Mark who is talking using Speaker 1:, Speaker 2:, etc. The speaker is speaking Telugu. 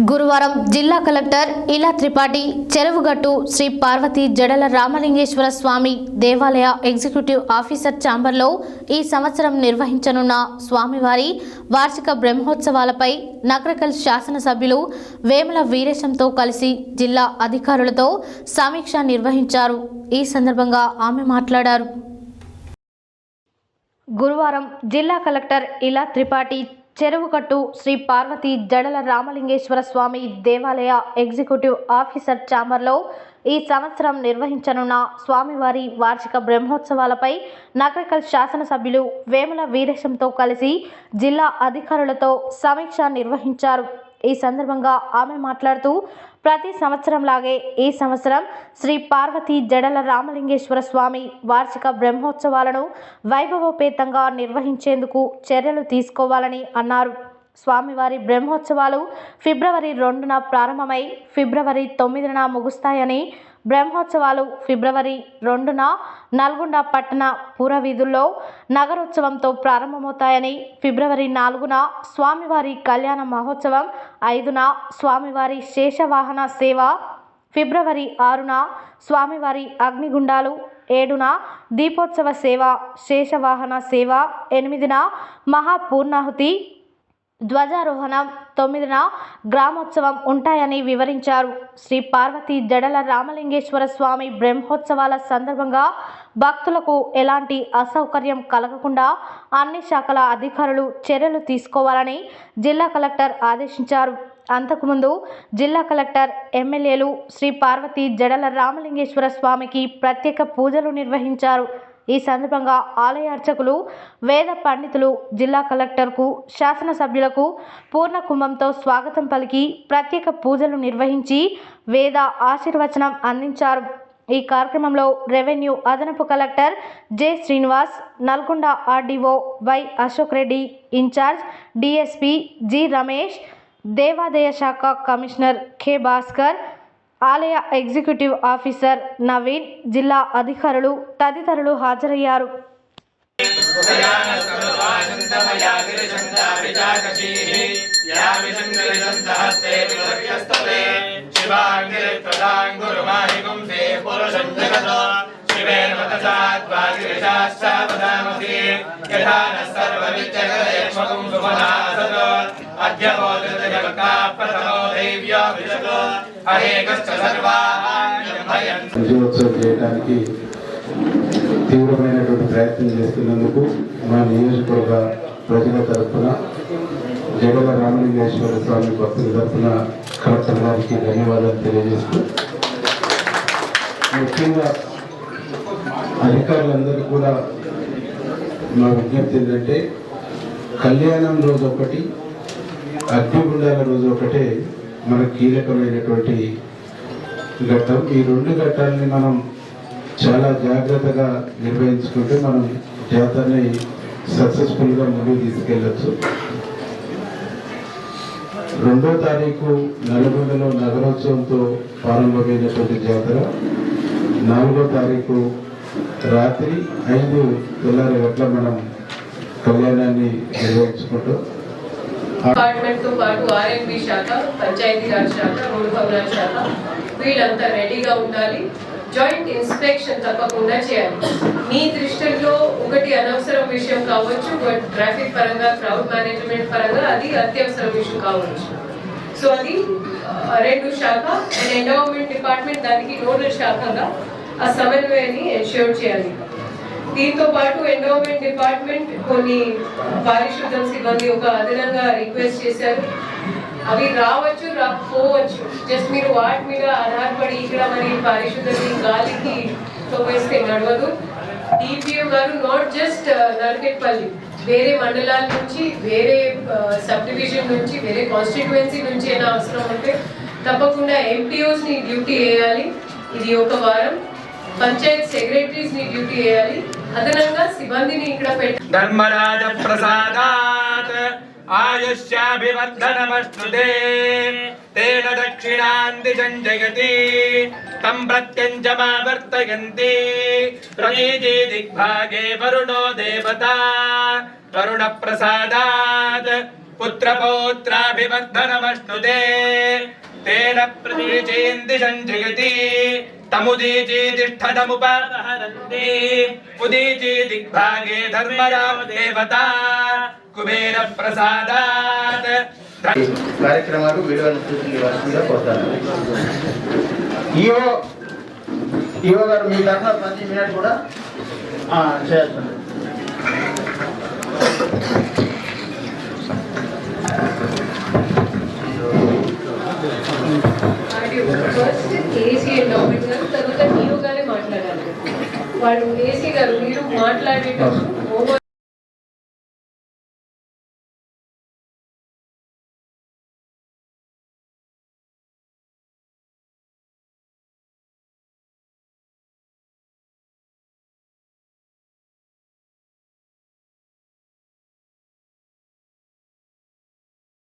Speaker 1: గురువారం జిల్లా కలెక్టర్ ఇలా త్రిపాఠి చెరువుగట్టు శ్రీ పార్వతి జడల రామలింగేశ్వర స్వామి దేవాలయ ఎగ్జిక్యూటివ్ ఆఫీసర్ ఛాంబర్లో ఈ సంవత్సరం నిర్వహించనున్న స్వామివారి వార్షిక బ్రహ్మోత్సవాలపై నగరకల్ శాసనసభ్యులు వేముల వీరేశంతో కలిసి జిల్లా అధికారులతో సమీక్ష నిర్వహించారు. ఈ సందర్భంగా ఆమె మాట్లాడారు. గురువారం జిల్లా కలెక్టర్ ఇలా త్రిపాఠి చెరువుగట్టు శ్రీ పార్వతి జడల రామలింగేశ్వర స్వామి దేవాలయ ఎగ్జిక్యూటివ్ ఆఫీసర్ ఛాంబర్లో ఈ సంవత్సరం నిర్వహించనున్న స్వామివారి వార్షిక బ్రహ్మోత్సవాలపై నగరకల్ శాసనసభ్యులు వేముల వీరేశంతో కలిసి జిల్లా అధికారులతో సమీక్ష నిర్వహించారు. ఈ సందర్భంగా ఆమె మాట్లాడుతూ ప్రతి సంవత్సరంలాగే ఈ సంవత్సరం శ్రీ పార్వతి జడల రామలింగేశ్వర స్వామి వార్షిక బ్రహ్మోత్సవాలను వైభవోపేతంగా నిర్వహించేందుకు చర్యలు తీసుకోవాలని అన్నారు. స్వామివారి బ్రహ్మోత్సవాలు ఫిబ్రవరి 2న ప్రారంభమై ఫిబ్రవరి 9న ముగుస్తాయని, బ్రహ్మోత్సవాలు ఫిబ్రవరి 2న నల్గొండ పట్టణ పురవీధుల్లో నగరోత్సవంతో ప్రారంభమవుతాయని, ఫిబ్రవరి 4న స్వామివారి కళ్యాణ మహోత్సవం, 5న స్వామివారి శేషవాహన సేవ, ఫిబ్రవరి 6న స్వామివారి అగ్నిగుండాలు, 7న దీపోత్సవ సేవ, శేషవాహన సేవ, 8న మహాపూర్ణాహుతి, ధ్వజారోహణం, 9న గ్రామోత్సవం ఉంటాయని వివరించారు. శ్రీ పార్వతి జడల రామలింగేశ్వర స్వామి బ్రహ్మోత్సవాల సందర్భంగా భక్తులకు ఎలాంటి అసౌకర్యం కలగకుండా అన్ని శాఖల అధికారులు చర్యలు తీసుకోవాలని జిల్లా కలెక్టర్ ఆదేశించారు. అంతకుముందు జిల్లా కలెక్టర్, ఎమ్మెల్యేలు శ్రీ పార్వతి జడల రామలింగేశ్వర స్వామికి ప్రత్యేక పూజలు నిర్వహించారు. ఈ సందర్భంగా ఆలయ అర్చకులు, వేద పండితులు జిల్లా కలెక్టర్కు, శాసనసభ్యులకు పూర్ణ కుంభంతో స్వాగతం పలికి ప్రత్యేక పూజలు నిర్వహించి వేద ఆశీర్వచనం అందించారు. ఈ కార్యక్రమంలో రెవెన్యూ అదనపు collector J Srinivas, Nalgonda RDO Y Ashok Reddy, in charge DSP G Ramesh, దేవాదాయ శాఖ కమిషనర్ కె భాస్కర్, ఆలయ ఎగ్జిక్యూటివ్ ఆఫీసర్ నవీన్, జిల్లా అధికారులు తదితరులు హాజరయ్యారు.
Speaker 2: విజయోత్సవం చేయడానికి తీవ్రమైనటువంటి ప్రయత్నం చేస్తున్నందుకు మా నియోజకవర్గ ప్రజల తరఫున, జడల రామలింగేశ్వర స్వామి భక్తుల తరఫున కలెక్టర్ గారికి ధన్యవాదాలు తెలియజేస్తూ, ముఖ్యంగా అధికారులందరూ కూడా మా విజ్ఞప్తి ఏంటంటే, కళ్యాణం రోజు ఒకటి, అగ్నిగుండాల రోజు ఒకటే మనకు కీలకమైనటువంటి ఘట్టం. ఈ 2 ఘట్టాలని మనం చాలా జాగ్రత్తగా నిర్వహించుకుంటే మనం జాతరని సక్సెస్ఫుల్గా ముందుకు తీసుకెళ్ళచ్చు. 2వ తారీఖు నల్గొండలో నగరోత్సవంతో ప్రారంభమైనటువంటి జాతర 4వ తారీఖు రాత్రి 5 తెల్లారి గట్ల మనం కళ్యాణాన్ని నిర్వహించుకుంటాం.
Speaker 3: డిపార్ట్మెంట్ తో పాటు ఆర్ఎండ్బి శాఖ, పంచాయతీరాజ్ శాఖ, రోడ్డు భవనాల శాఖ వీళ్ళంతా రెడీగా ఉండాలి. జాయింట్ ఇన్స్పెక్షన్ తప్పకుండా చేయాలి. మీ దృష్టిలో ఒకటి అనవసరం విషయం కావచ్చు, బట్ ట్రాఫిక్ పరంగా, క్రౌడ్ మేనేజ్మెంట్ పరంగా అది అత్యవసర విషయం కావచ్చు. సో అది 2 శాఖ అండ్ ఎండోమెంట్ డిపార్ట్మెంట్ దానికి నోడల్ శాఖగా ఆ సమన్వయాన్ని ఎన్ష్యూర్ చేయాలి. దీంతో పాటు ఎండోమెంట్ డిపార్ట్మెంట్ కొన్ని పారిశుద్ధ్యం సిబ్బంది ఒక అదనంగా రిక్వెస్ట్ చేశారు. అవి రావచ్చు, రాకపోవచ్చు. జస్ట్ మీరు వాటి మీద ఆధారపడి ఇక్కడ మరి పారిశుద్ధ్యం గాలికి తోపేస్తే నడవదు. డిపిఓ గారు నాట్ జస్ట్ నరకెట్పల్లి, వేరే మండలాల నుంచి, వేరే సబ్ డివిజన్ నుంచి, వేరే కాన్స్టిట్యుయెన్సీ నుంచి అయినా అవసరం ఉంటే తప్పకుండా ఎంపీఓస్ ని డ్యూటీ వేయాలి. ఇది ఒక వారం. పంచాయత్ సెక్రటరీస్ ని డ్యూటీ వేయాలి. అదనంగా సిబ్బందిని ఇక్కడ పెట్టాలి.
Speaker 4: ధర్మరాజ ప్రసాదాత్ ఆయుష్యాభివర్ధనమస్తుతే తేన దక్షిణాంది సంజయతి తం ప్రత్యంజమావర్తయంతి ప్రతీతి దిగ్భాగే వరుణో దేవతా వరుణ ప్రసాదాత్ పుత్రపౌత్రాభివర్ధనమశ్నుతే తేన ప్రతీచేంది సంజయతి తముదీచీతిష్ఠదముపహరంతి ఉదీచీ దిగ్భాగే ధర్మరామ దేవతా కుబేర ప్రసాదాత్.
Speaker 5: కార్యక్రమాలు వీడియోను చూసి వస్తుందిగా కోరుతాను. ఈవో గారు మీ తరఫున 10 మినిట్ కూడా చేయాల్సింది.
Speaker 3: ఫస్ట్ ఏసీ అండ్ డాక్టర్ గారు, తర్వాత నీవు గారే మాట్లాడాలి. వాడు ఏసీ గారు మీరు మాట్లాడేటప్పుడు